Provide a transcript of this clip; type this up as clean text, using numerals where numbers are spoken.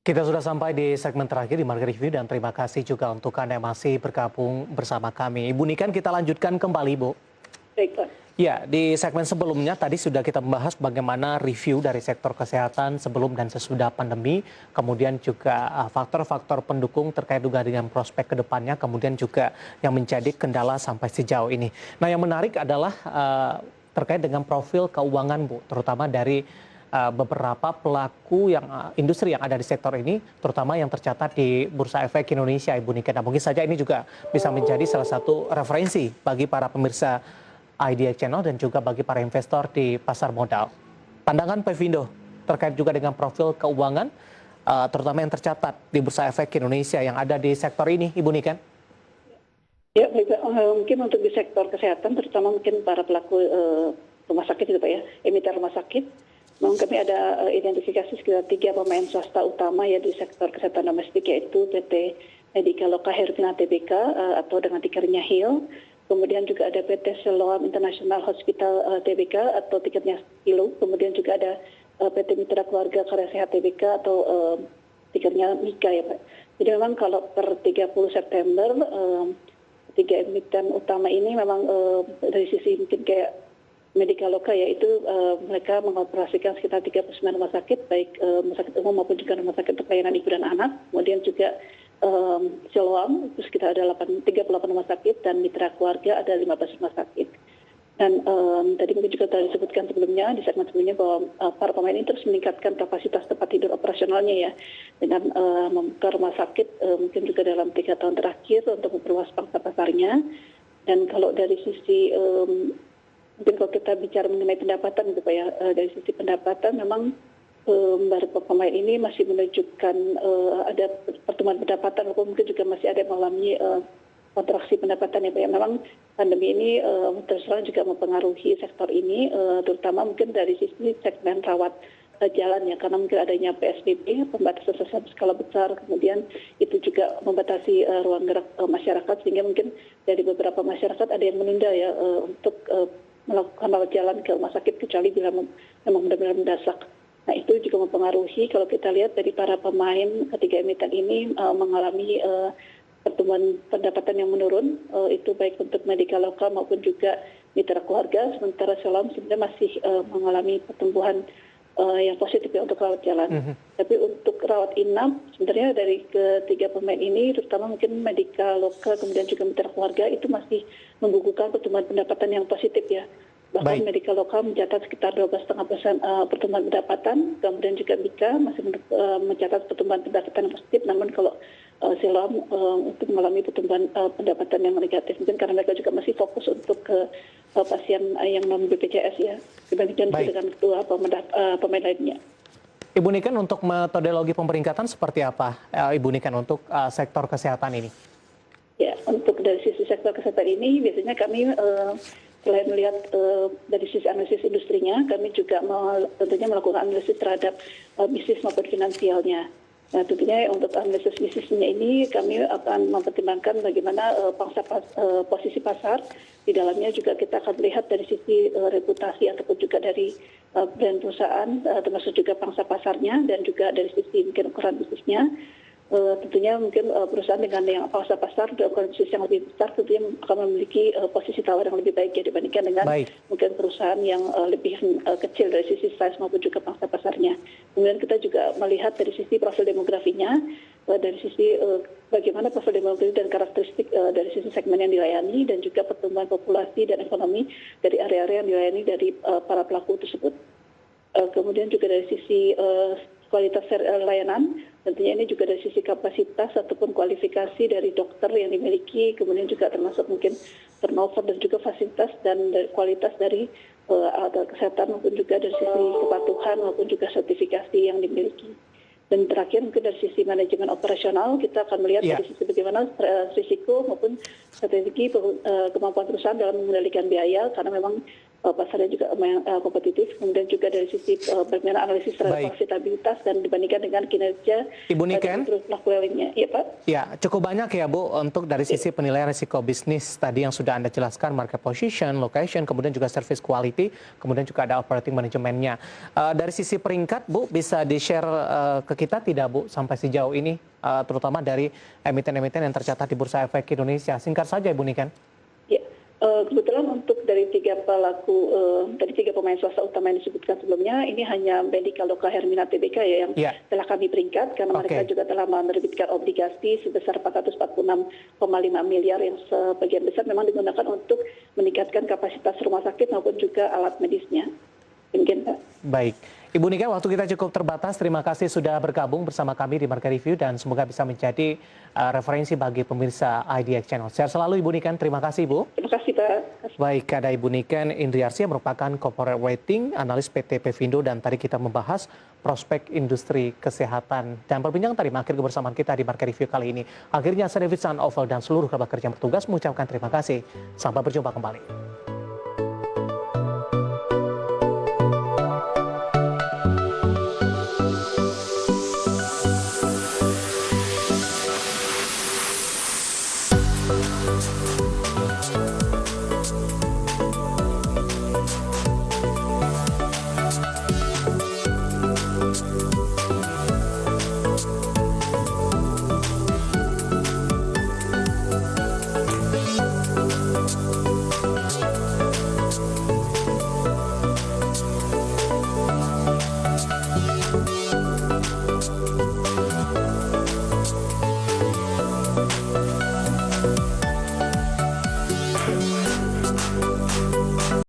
Kita sudah sampai di segmen terakhir di Market Review dan terima kasih juga untuk Anda yang masih bergabung bersama kami. Ibu Niken, kita lanjutkan kembali, Bu. Baik, Pak. Ya, di segmen sebelumnya tadi sudah kita membahas bagaimana review dari sektor kesehatan sebelum dan sesudah pandemi, kemudian juga faktor-faktor pendukung terkait juga dengan prospek ke depannya, kemudian juga yang menjadi kendala sampai sejauh ini. Nah, yang menarik adalah terkait dengan profil keuangan, Bu, terutama dari beberapa pelaku yang industri yang ada di sektor ini, terutama yang tercatat di Bursa Efek Indonesia, Ibu Niken. Nah, mungkin saja ini juga bisa menjadi salah satu referensi bagi para pemirsa IDX Channel dan juga bagi para investor di pasar modal. Pandangan Pevindo terkait juga dengan profil keuangan, terutama yang tercatat di Bursa Efek Indonesia yang ada di sektor ini, Ibu Niken. Ya, mungkin untuk di sektor kesehatan, terutama mungkin para pelaku rumah sakit gitu Pak ya, emiten rumah sakit, memang kami ada identifikasi sekitar 3 pemain swasta utama ya di sektor kesehatan domestik, yaitu PT Medika Loka Herpina Tbk atau dengan tikernya HIL, kemudian juga ada PT Siloam International Hospital Tbk atau tikernya HILO, kemudian juga ada PT Mitra Keluarga Karya Sehat Tbk atau tikernya MIKA ya Pak. Jadi memang kalau per 30 September 3 emiten utama ini memang dari sisi mungkin kayak Medika Loka yaitu mereka mengoperasikan sekitar 39 rumah sakit, baik rumah sakit umum maupun juga rumah sakit untuk pelayanan ibu dan anak. Kemudian juga Siloam itu sekitar ada 38 rumah sakit dan Mitra Keluarga ada 15 rumah sakit. Dan tadi mungkin juga telah disebutkan sebelumnya di segmen sebelumnya bahwa para pemain ini terus meningkatkan kapasitas tempat tidur operasionalnya ya dengan membuka rumah sakit mungkin juga dalam 3 tahun terakhir untuk memperluas pangsa pasarnya. Dan kalau dari sisi mungkin kalau kita bicara mengenai pendapatan gitu Pak ya, dari sisi pendapatan memang beberapa pemain ini masih menunjukkan ada pertumbuhan pendapatan walaupun mungkin juga masih ada yang mengalami kontraksi pendapatan ya Pak ya. Memang pandemi ini terus terang juga mempengaruhi sektor ini, terutama mungkin dari sisi segmen rawat jalan ya, karena mungkin adanya PSBB, pembatasan sosial skala besar, kemudian itu juga membatasi ruang gerak masyarakat, sehingga mungkin dari beberapa masyarakat ada yang menunda ya untuk melakukan rawat jalan ke rumah sakit kecuali bila memang benar-benar mendesak. Nah itu juga mempengaruhi kalau kita lihat dari para pemain ketiga emiten ini mengalami pertumbuhan pendapatan yang menurun, itu baik untuk Medika Loka maupun juga Mitra Keluarga, sementara Siloam sebenarnya masih mengalami pertumbuhan yang positif ya untuk rawat jalan. Tapi untuk rawat inap, sebenarnya dari ketiga pemain ini, terutama mungkin Medika Loka, kemudian juga Mitra Keluarga, itu masih membukukan pertumbuhan pendapatan yang positif ya. Bahkan Medika Loka mencatat sekitar 12,5% pertumbuhan pendapatan, kemudian juga Mika masih mencatat pertumbuhan pendapatan yang positif, namun kalau Siloam untuk mengalami pertumbuhan pendapatan yang negatif, mungkin karena mereka juga masih fokus untuk ke pasien yang non BPJS ya, dibandingkan dengan kedua pemain lainnya. Ibu Niken, untuk metodologi pemeringkatan seperti apa, Ibu Niken, untuk sektor kesehatan ini? Ya, untuk dari sisi sektor kesehatan ini biasanya kami selain melihat dari sisi analisis industrinya, kami juga tentunya melakukan analisis terhadap bisnis maupun finansialnya. Nah, tentunya untuk analisis bisnisnya ini kami akan mempertimbangkan bagaimana posisi pasar. Di dalamnya juga kita akan melihat dari sisi reputasi ataupun juga dari brand perusahaan, termasuk juga pangsa pasarnya dan juga dari sisi mungkin ukuran bisnisnya. Tentunya mungkin perusahaan dengan yang pangsa pasar dan ukuran bisnis yang lebih besar tentunya akan memiliki posisi tawar yang lebih baik ya dibandingkan dengan mungkin perusahaan yang lebih kecil dari sisi size maupun juga pangsa pasarnya. Kemudian kita juga melihat dari sisi profil demografinya, dari sisi bagaimana profil demografi dan karakteristik dari sisi segmen yang dilayani dan juga pertumbuhan populasi dan ekonomi dari area-area yang dilayani dari para pelaku tersebut. Kemudian juga dari sisi kualitas layanan, tentunya ini juga dari sisi kapasitas ataupun kualifikasi dari dokter yang dimiliki, kemudian juga termasuk mungkin turnover dan juga fasilitas dan kualitas dari alat kesehatan maupun juga dari sisi kepatuhan maupun juga sertifikasi yang dimiliki. Dan terakhir mungkin dari sisi manajemen operasional kita akan melihat dari sisi bagaimana risiko maupun strategi kemampuan perusahaan dalam mengendalikan biaya, karena memang pasarnya juga kompetitif, kemudian juga dari sisi bagaimana analisis terhadap profitabilitas dan dibandingkan dengan kinerja Ibu Niken, pelaku lainnya. Iya Pak? Ya, cukup banyak ya Bu untuk dari sisi penilaian risiko bisnis tadi yang sudah Anda jelaskan, market position, location, kemudian juga service quality, kemudian juga ada operating manajemennya. Dari sisi peringkat Bu bisa di-share ke kita tidak Bu sampai sejauh ini, terutama dari emiten-emiten yang tercatat di Bursa Efek Indonesia. Singkat saja Ibu Niken. Ya, kebetulan untuk dari tiga pemain swasta utama yang disebutkan sebelumnya, ini hanya Medica Loka Hermina Tbk ya yang telah kami peringkat karena mereka juga telah menerbitkan obligasi sebesar 446,5 miliar yang sebagian besar memang digunakan untuk meningkatkan kapasitas rumah sakit maupun juga alat medisnya. Demikian Pak. Baik. Ibu Niken, waktu kita cukup terbatas. Terima kasih sudah bergabung bersama kami di Market Review dan semoga bisa menjadi referensi bagi pemirsa IDX Channel. Sehat selalu Ibu Niken. Terima kasih Ibu. Terima kasih Pak. Baik, ada Ibu Niken Indriarsi yang merupakan corporate rating, analis PT Pevindo, dan tadi kita membahas prospek industri kesehatan. Dan perbincangan tadi mengakhiri kebersamaan kita di Market Review kali ini. Akhirnya saya David San Oval dan seluruh kerabat kerja yang bertugas mengucapkan terima kasih. Sampai berjumpa kembali.